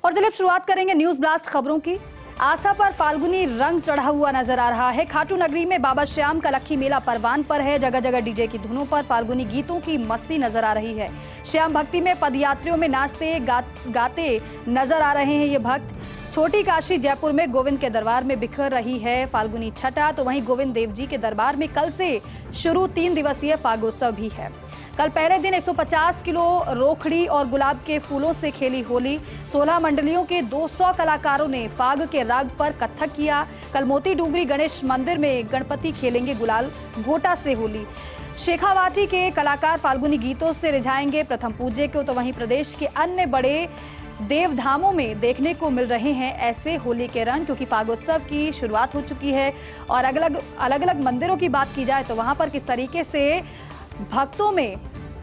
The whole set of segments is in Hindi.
और चलिए शुरुआत करेंगे न्यूज ब्लास्ट खबरों की। आस्था पर फाल्गुनी रंग चढ़ा हुआ नजर आ रहा है। खाटू नगरी में बाबा श्याम का लक्खी मेला परवान पर है। जगह जगह डीजे की धुनों पर फाल्गुनी गीतों की मस्ती नजर आ रही है। श्याम भक्ति में पदयात्रियों में नाचते गाते नजर आ रहे हैं ये भक्त। छोटी काशी जयपुर में गोविंद के दरबार में बिखर रही है फाल्गुनी छटा, तो वहीं गोविंद देव जी के दरबार में कल से शुरू 3 दिवसीय फागोत्सव भी है। कल पहले दिन 150 किलो रोखड़ी और गुलाब के फूलों से खेली होली। 16 मंडलियों के 200 कलाकारों ने फाग के राग पर कथक किया। कल मोती डूंगरी गणेश मंदिर में गणपति खेलेंगे गुलाल गोटा से होली। शेखावाटी के कलाकार फाल्गुनी गीतों से रिझाएंगे प्रथम पूज्य को, तो वहीं प्रदेश के अन्य बड़े देवधामों में देखने को मिल रहे हैं ऐसे होली के रंग, क्योंकि फागोत्सव की शुरुआत हो चुकी है। और अलग अलग मंदिरों की बात की जाए तो वहां पर किस तरीके से भक्तों में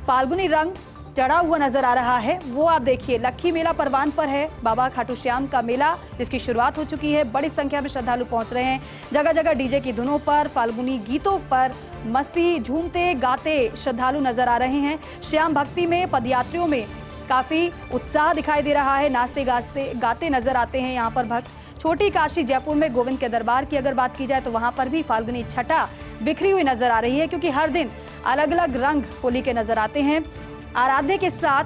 फाल्गुनी रंग चढ़ा हुआ नजर आ रहा है वो आप देखिए। लक्खी मेला परवान पर है बाबा खाटू श्याम का मेला, जिसकी शुरुआत हो चुकी है। बड़ी संख्या में श्रद्धालु पहुंच रहे हैं। जगह जगह डीजे की धुनों पर फाल्गुनी गीतों पर मस्ती झूमते गाते श्रद्धालु नजर आ रहे हैं। श्याम भक्ति में पदयात्रियों में काफी उत्साह दिखाई दे रहा है। नाचते गाते नजर आते हैं यहाँ पर भक्त। छोटी काशी जयपुर में गोविंद के दरबार की अगर बात की जाए तो वहां पर भी फाल्गुनी छटा बिखरी हुई नजर आ रही है, क्योंकि हर दिन अलग अलग रंग होली के नजर आते हैं। आराध्य के साथ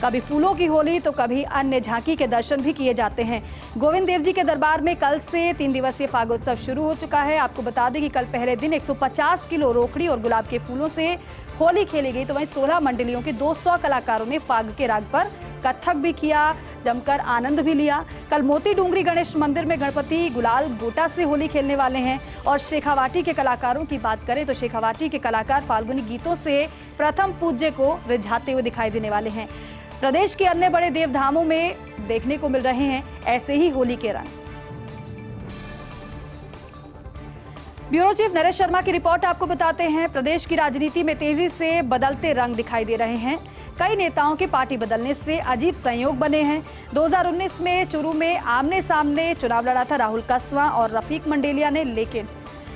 कभी फूलों की होली तो कभी अन्य झांकी के दर्शन भी किए जाते हैं। गोविंद देव जी के दरबार में कल से 3 दिवसीय फागोत्सव शुरू हो चुका है। आपको बता दें कि कल पहले दिन 150 किलो रोकड़ी और गुलाब के फूलों से होली खेली गई, तो वहीं 16 मंडलियों के 200 कलाकारों ने फाग के राग पर कथक भी किया, जमकर आनंद भी लिया। कल मोती डूंगरी गणेश मंदिर में गणपति गुलाल गोटा से होली खेलने वाले हैं। और शेखावाटी के कलाकारों की बात करें तो शेखावाटी के कलाकार फाल्गुनी गीतों से प्रथम पूज्य को रिझाते हुए दिखाई देने वाले हैं। प्रदेश के अन्य बड़े देवधामों में देखने को मिल रहे हैं ऐसे ही होली के रंग। ब्यूरो चीफ नरेश शर्मा की रिपोर्ट आपको बताते हैं। प्रदेश की राजनीति में तेजी से बदलते रंग दिखाई दे रहे हैं। कई नेताओं के पार्टी बदलने से अजीब संयोग बने हैं। 2019 में चुरू में आमने सामने चुनाव लड़ा था राहुल कसवा और रफीक मंडेलिया ने, लेकिन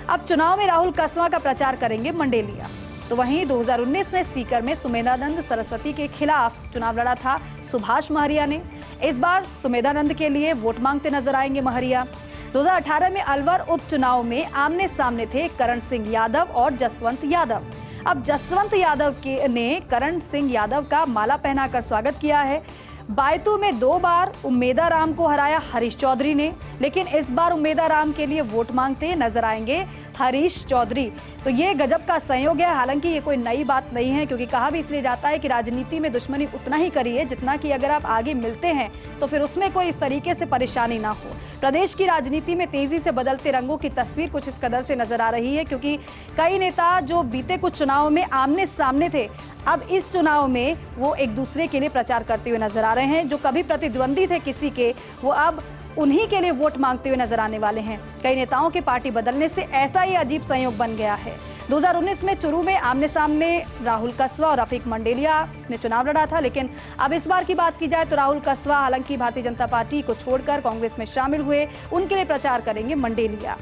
अब चुनाव में राहुल कसवा का प्रचार करेंगे मंडेलिया। तो वहीं 2019 में सीकर में सुमेधानंद सरस्वती के खिलाफ चुनाव लड़ा था सुभाष महरिया ने। इस बार सुमेधानंद के लिए वोट मांगते नजर आएंगे महरिया। 2018 में अलवर उपचुनाव में आमने सामने थे करण सिंह यादव और जसवंत यादव। अब जसवंत यादव ने करण सिंह यादव का माला पहनाकर स्वागत किया है। बायतू में 2 बार उम्मेदा राम को हराया हरीश चौधरी ने, लेकिन इस बार उम्मेदा राम के लिए वोट मांगते नजर आएंगे हरीश चौधरी। तो ये गजब का संयोग है। हालांकि ये कोई नई बात नहीं है, क्योंकि कहा भी इसलिए जाता है कि राजनीति में दुश्मनी उतना ही करिए जितना कि अगर आप आगे मिलते हैं तो फिर उसमें कोई इस तरीके से परेशानी ना हो। प्रदेश की राजनीति में तेजी से बदलते रंगों की तस्वीर कुछ इस कदर से नजर आ रही है, क्योंकि कई नेता जो बीते कुछ चुनाव में आमने सामने थे, अब इस चुनाव में वो एक दूसरे के लिए प्रचार करते हुए नजर आ रहे हैं। जो कभी प्रतिद्वंदी थे किसी के, वो अब उन्हीं के लिए वोट मांगते हुए नजर आने वाले हैं। कई नेताओं के पार्टी बदलने से ऐसा ही अजीब संयोग बन गया है। 2019 में चुरू में आमने सामने राहुल कसवा और रफीक मंडेलिया ने चुनाव लड़ा था, लेकिन अब इस बार की बात की जाए तो राहुल कसवा हालांकि भारतीय जनता पार्टी को छोड़कर कांग्रेस में शामिल हुए, उनके लिए प्रचार करेंगे मंडेलिया।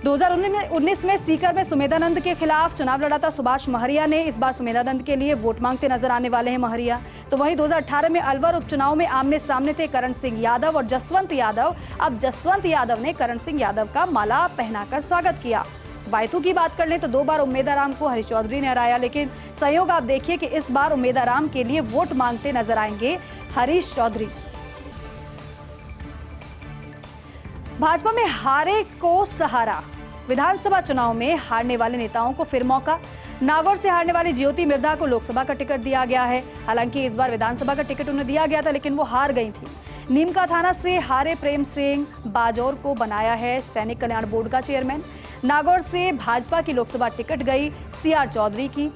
2019 में सीकर में सुमेधानंद के खिलाफ चुनाव लड़ा था सुभाष महरिया ने। इस बार सुमेधानंद के लिए वोट मांगते नजर आने वाले हैं महरिया। तो वहीं 2018 में अलवर उपचुनाव में आमने सामने थे करण सिंह यादव और जसवंत यादव। अब जसवंत यादव ने करण सिंह यादव का माला पहनाकर स्वागत किया। बायतू की बात कर लें तो 2 बार उम्मेदा राम को हरीश चौधरी ने हराया, लेकिन संयोग आप देखिए कि इस बार उम्मेदा राम के लिए वोट मांगते नजर आएंगे हरीश चौधरी। भाजपा में हारे को सहारा। विधानसभा चुनाव में हारने वाले नेताओं को फिर मौका। नागौर से हारने वाली ज्योति मिर्धा को लोकसभा का टिकट दिया गया है। हालांकि इस बार विधानसभा का टिकट उन्हें दिया गया था, लेकिन वो हार गई थी। नीमका थाना से हारे प्रेम सिंह बाजौर को बनाया है सैनिक कल्याण बोर्ड का चेयरमैन। नागौर से भाजपा की लोकसभा टिकट गई सीआर चौधरी की।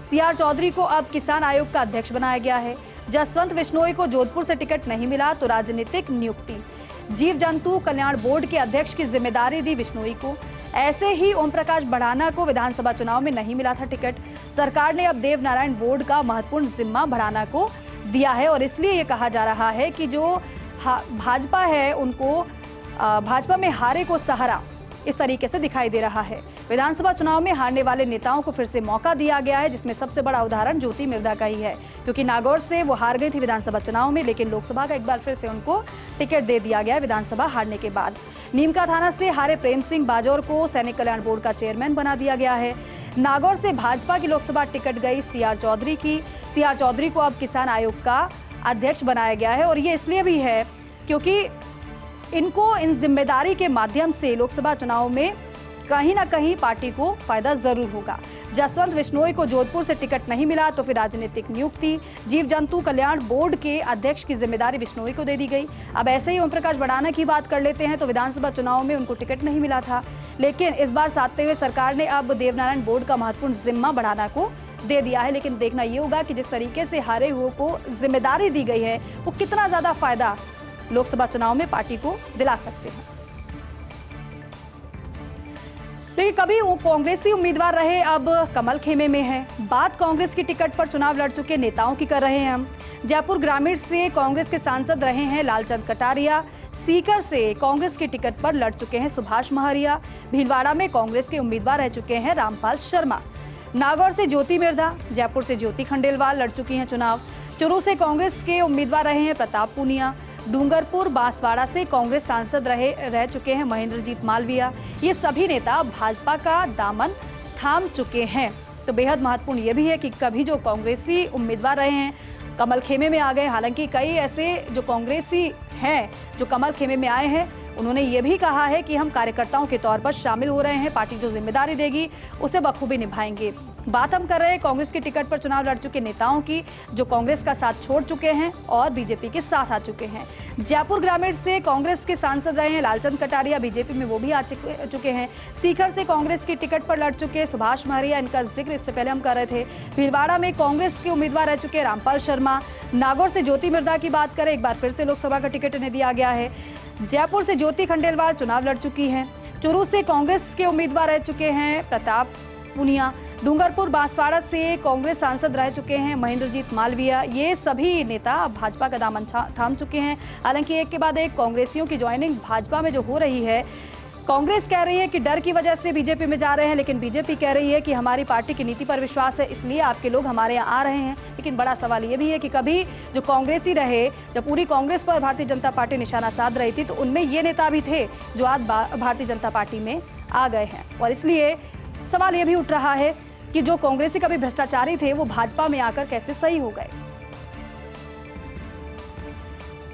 सीआर चौधरी को अब किसान आयोग का अध्यक्ष बनाया गया है। जसवंत बिश्नोई को जोधपुर से टिकट नहीं मिला तो राजनीतिक नियुक्ति। जीव जंतु कल्याण बोर्ड के अध्यक्ष की जिम्मेदारी दी बिश्नोई को। ऐसे ही ओम प्रकाश बढ़ाना को विधानसभा चुनाव में नहीं मिला था टिकट। सरकार ने अब देव नारायण बोर्ड का महत्वपूर्ण जिम्मा बढ़ाना को दिया है, और इसलिए ये कहा जा रहा है कि जो भाजपा है उनको भाजपा में हारे को सहारा इस तरीके से दिखाई दे रहा है। विधानसभा चुनाव में हारने वाले नेताओं को फिर से मौका दिया गया है, जिसमें सबसे बड़ा उदाहरण ज्योति मिर्धा का ही है, क्योंकि नागौर से वो हार गई थी विधानसभा चुनाव में, लेकिन लोकसभा का एक बार फिर से उनको टिकट दे दिया गया विधानसभा हारने के बाद। नीमका थाना से हारे प्रेम सिंह बाजौर को सैनिक कल्याण बोर्ड का चेयरमैन बना दिया गया है। नागौर से भाजपा की लोकसभा टिकट गई सीआर चौधरी की। सीआर चौधरी को अब किसान आयोग का अध्यक्ष बनाया गया है, और ये इसलिए भी है क्योंकि इनको इन जिम्मेदारी के माध्यम से लोकसभा चुनाव में कहीं ना कहीं पार्टी को फायदा जरूर होगा। जसवंत बिश्नोई को जोधपुर से टिकट नहीं मिला तो फिर राजनीतिक नियुक्ति जीव जंतु कल्याण बोर्ड के अध्यक्ष की जिम्मेदारी बिश्नोई को दे दी गई। अब ऐसे ही ओम प्रकाश भड़ाना की बात कर लेते हैं तो विधानसभा चुनाव में उनको टिकट नहीं मिला था, लेकिन इस बार साधते हुए सरकार ने अब देवनारायण बोर्ड का महत्वपूर्ण जिम्मा भड़ाना को दे दिया है। लेकिन देखना ये होगा कि जिस तरीके से हारे हुए को जिम्मेदारी दी गई है वो कितना ज्यादा फायदा लोकसभा चुनाव में पार्टी को दिला सकते हैं। लेकिन कभी वो कांग्रेसी उम्मीदवार रहे, अब कमल खेमे में है। बात कांग्रेस की टिकट पर चुनाव लड़ चुके नेताओं की कर रहे हैं हम। जयपुर ग्रामीण से कांग्रेस के सांसद रहे हैं लालचंद कटारिया। सीकर से कांग्रेस की टिकट पर लड़ चुके हैं सुभाष महरिया। भीलवाड़ा में कांग्रेस के उम्मीदवार रह चुके हैं रामपाल शर्मा। नागौर से ज्योति मिर्धा, जयपुर से ज्योति खंडेलवाल लड़ चुकी हैं चुनाव। चुरू से कांग्रेस के उम्मीदवार रहे हैं प्रताप पूनिया। डूंगरपुर बांसवाड़ा से कांग्रेस सांसद रह चुके हैं महेंद्रजीत मालवीया। ये सभी नेता भाजपा का दामन थाम चुके हैं। तो बेहद महत्वपूर्ण ये भी है कि कभी जो कांग्रेसी उम्मीदवार रहे हैं कमल खेमे में आ गए। हालांकि कई ऐसे जो कांग्रेसी हैं जो कमल खेमे में आए हैं, उन्होंने ये भी कहा है कि हम कार्यकर्ताओं के तौर पर शामिल हो रहे हैं, पार्टी जो जिम्मेदारी देगी उसे बखूबी निभाएंगे। बात हम कर रहे हैं कांग्रेस की टिकट पर चुनाव लड़ चुके नेताओं की, जो कांग्रेस का साथ छोड़ चुके हैं और बीजेपी के साथ आ चुके हैं। जयपुर ग्रामीण से कांग्रेस के सांसद रहे हैं लालचंद कटारिया, बीजेपी में वो भी आ चुके हैं। सीकर से कांग्रेस की टिकट पर लड़ चुके सुभाष महरिया, इनका जिक्र इससे पहले हम कर रहे थे। भीलवाड़ा में कांग्रेस के उम्मीदवार रह चुके रामपाल शर्मा। नागौर से ज्योति मिर्धा की बात करें, एक बार फिर से लोकसभा का टिकट इन्हें दिया गया है। जयपुर से ज्योति खंडेलवाल चुनाव लड़ चुकी हैं। चुरू से कांग्रेस के उम्मीदवार रह चुके हैं प्रताप पूनिया। डूंगरपुर बांसवाड़ा से कांग्रेस सांसद रह चुके हैं महेंद्रजीत मालवीया। ये सभी नेता भाजपा का दामन थाम चुके हैं। हालांकि एक के बाद एक कांग्रेसियों की ज्वाइनिंग भाजपा में जो हो रही है, कांग्रेस कह रही है कि डर की वजह से बीजेपी में जा रहे हैं, लेकिन बीजेपी कह रही है कि हमारी पार्टी की नीति पर विश्वास है, इसलिए आपके लोग हमारे यहाँ आ रहे हैं। लेकिन बड़ा सवाल ये भी है कि कभी जो कांग्रेसी रहे, जब पूरी कांग्रेस पर भारतीय जनता पार्टी निशाना साध रही थी, तो उनमें ये नेता भी थे जो आज भारतीय जनता पार्टी में आ गए हैं। और इसलिए सवाल ये भी उठ रहा है कि जो कांग्रेसी कभी भ्रष्टाचारी थे वो भाजपा में आकर कैसे सही हो गए।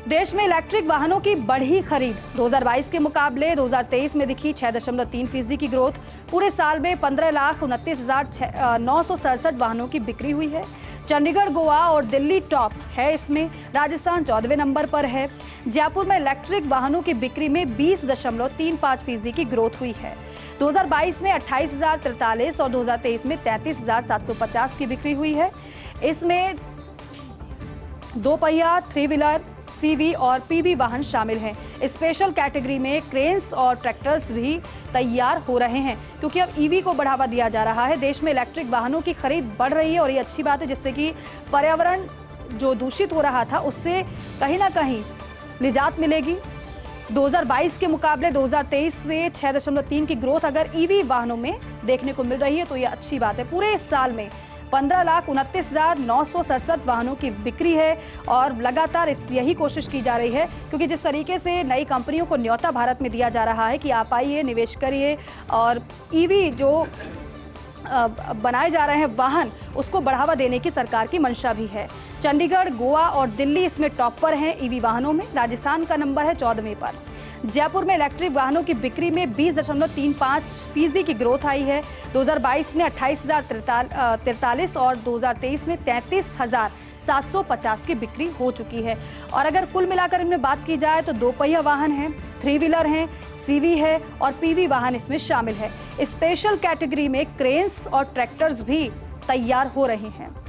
देश में इलेक्ट्रिक वाहनों की बढ़ी खरीद 2022 के मुकाबले 2023 में दिखी 6.3% की ग्रोथ। पूरे साल में 15,29,967 वाहनों की बिक्री हुई है। चंडीगढ़, गोवा और दिल्ली टॉप है इसमें। राजस्थान 14वें नंबर पर है। जयपुर में इलेक्ट्रिक वाहनों की बिक्री में 20.35% की ग्रोथ हुई है। 2022 में 28,043 और 2023 में 33,750 की बिक्री हुई है। इसमें दो पहिया, 3 व्हीलर, सीवी और पीवी वाहन शामिल हैं। स्पेशल कैटेगरी में क्रेन्स और ट्रैक्टर्स भी तैयार हो रहे हैं, क्योंकि अब ईवी को बढ़ावा दिया जा रहा है। देश में इलेक्ट्रिक वाहनों की खरीद बढ़ रही है और ये अच्छी बात है, जिससे कि पर्यावरण जो दूषित हो रहा था उससे कहीं ना कहीं निजात मिलेगी। 2022 के मुकाबले 2023 में 6.3 की ग्रोथ अगर ईवी वाहनों में देखने को मिल रही है तो ये अच्छी बात है। पूरे इस साल में 15,29,967 वाहनों की बिक्री है और लगातार यही कोशिश की जा रही है, क्योंकि जिस तरीके से नई कंपनियों को न्योता भारत में दिया जा रहा है कि आप आइए, निवेश करिए और ईवी जो बनाए जा रहे हैं वाहन, उसको बढ़ावा देने की सरकार की मंशा भी है। चंडीगढ़, गोवा और दिल्ली इसमें टॉप पर हैं ईवी वाहनों में। राजस्थान का नंबर है 14वें पर। जयपुर में इलेक्ट्रिक वाहनों की बिक्री में 20.35% की ग्रोथ आई है। 2022 में 28,043 और 2023 में 33,750 की बिक्री हो चुकी है। और अगर कुल मिलाकर इनमें बात की जाए तो 2 पहिया वाहन हैं, 3 व्हीलर हैं, सीवी है और पीवी वाहन इसमें शामिल है। स्पेशल कैटेगरी में क्रेन्स और ट्रैक्टर्स भी तैयार हो रहे हैं।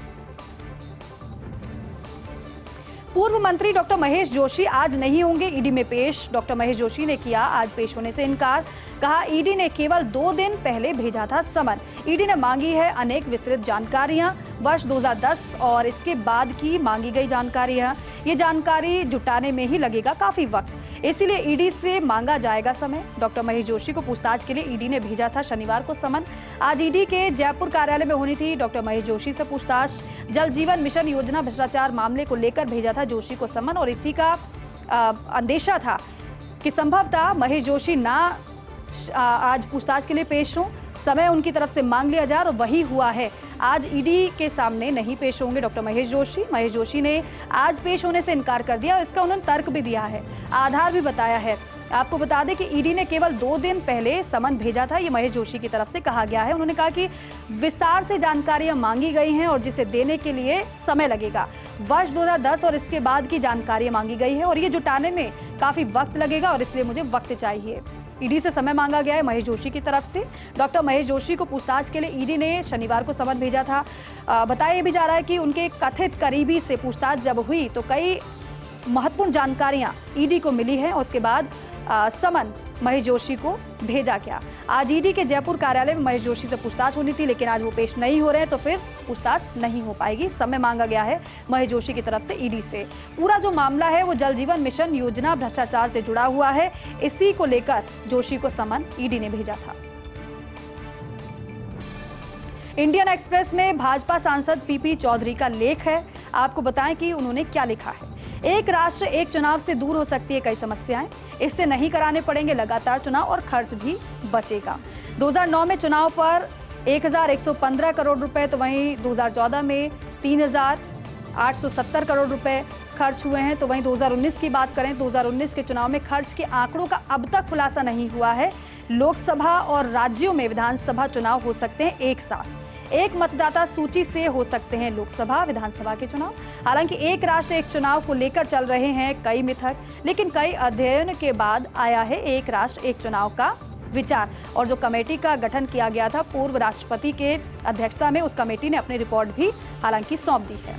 पूर्व मंत्री डॉक्टर महेश जोशी आज नहीं होंगे ईडी में पेश। डॉक्टर महेश जोशी ने किया आज पेश होने से इनकार। कहा, ईडी ने केवल 2 दिन पहले भेजा था समन। ईडी ने मांगी है अनेक विस्तृत जानकारियां। वर्ष 2010 और इसके बाद की मांगी गई जानकारी है। ये जानकारी जुटाने में ही लगेगा काफी वक्त, इसीलिए ईडी से मांगा जाएगा समय। डॉक्टर महेश जोशी को पूछताछ के लिए ईडी ने भेजा था शनिवार को समन। आज ईडी के जयपुर कार्यालय में होनी थी डॉक्टर महेश जोशी से पूछताछ। जल जीवन मिशन योजना भ्रष्टाचार मामले को लेकर भेजा था जोशी को समन और इसी का अंदेशा था कि संभवतः महेश जोशी आज पूछताछ के लिए पेश हों, समय उनकी तरफ से मांग लिया जाए और वही हुआ है। आज ईडी के सामने नहीं पेश होंगे डॉक्टर महेश जोशी। महेश जोशी ने आज पेश होने से इनकार कर दिया और इसका उन्होंने तर्क भी दिया है, आधार भी बताया है। आपको बता दें कि ईडी ने केवल 2 दिन पहले समन भेजा था, ये महेश जोशी की तरफ से कहा गया है। उन्होंने कहा कि विस्तार से जानकारियां मांगी गई हैं और जिसे देने के लिए समय लगेगा। वर्ष 2010 और इसके बाद की जानकारियां मांगी गई है और ये जुटाने में काफी वक्त लगेगा और इसलिए मुझे वक्त चाहिए। ईडी से समय मांगा गया है महेश जोशी की तरफ से। डॉक्टर महेश जोशी को पूछताछ के लिए ईडी ने शनिवार को समन भेजा था। बताया भी जा रहा है कि उनके कथित करीबी से पूछताछ जब हुई तो कई महत्वपूर्ण जानकारियां ईडी को मिली हैं और उसके बाद समन महेश जोशी को भेजा गया। आज ईडी के जयपुर कार्यालय में महेश जोशी से पूछताछ होनी थी, लेकिन आज वो पेश नहीं हो रहे हैं तो फिर पूछताछ नहीं हो पाएगी। समय मांगा गया है महेश जोशी की तरफ से ईडी से। पूरा जो मामला है वो जल जीवन मिशन योजना भ्रष्टाचार से जुड़ा हुआ है, इसी को लेकर जोशी को समन ईडी ने भेजा था। इंडियन एक्सप्रेस में भाजपा सांसद पीपी चौधरी का लेख है। आपको बताएं कि उन्होंने क्या लिखा है। एक राष्ट्र एक चुनाव से दूर हो सकती है कई समस्याएं, इससे नहीं कराने पड़ेंगे लगातार चुनाव और खर्च भी बचेगा। 2009 में चुनाव पर 1115 करोड़ रुपए, तो वहीं 2014 में 3870 करोड़ रुपए खर्च हुए हैं। तो वहीं 2019 की बात करें, 2019 के चुनाव में खर्च के आंकड़ों का अब तक खुलासा नहीं हुआ है। लोकसभा और राज्यों में विधानसभा चुनाव हो सकते हैं एक साथ। एक मतदाता सूची से हो सकते हैं लोकसभा विधानसभा के चुनाव। हालांकि एक राष्ट्र एक चुनाव को लेकर चल रहे हैं कई मिथक, लेकिन कई अध्ययन के बाद आया है एक राष्ट्र एक चुनाव का विचार। और जो कमेटी का गठन किया गया था पूर्व राष्ट्रपति के अध्यक्षता में, उस कमेटी ने अपनी रिपोर्ट भी हालांकि सौंप दी है।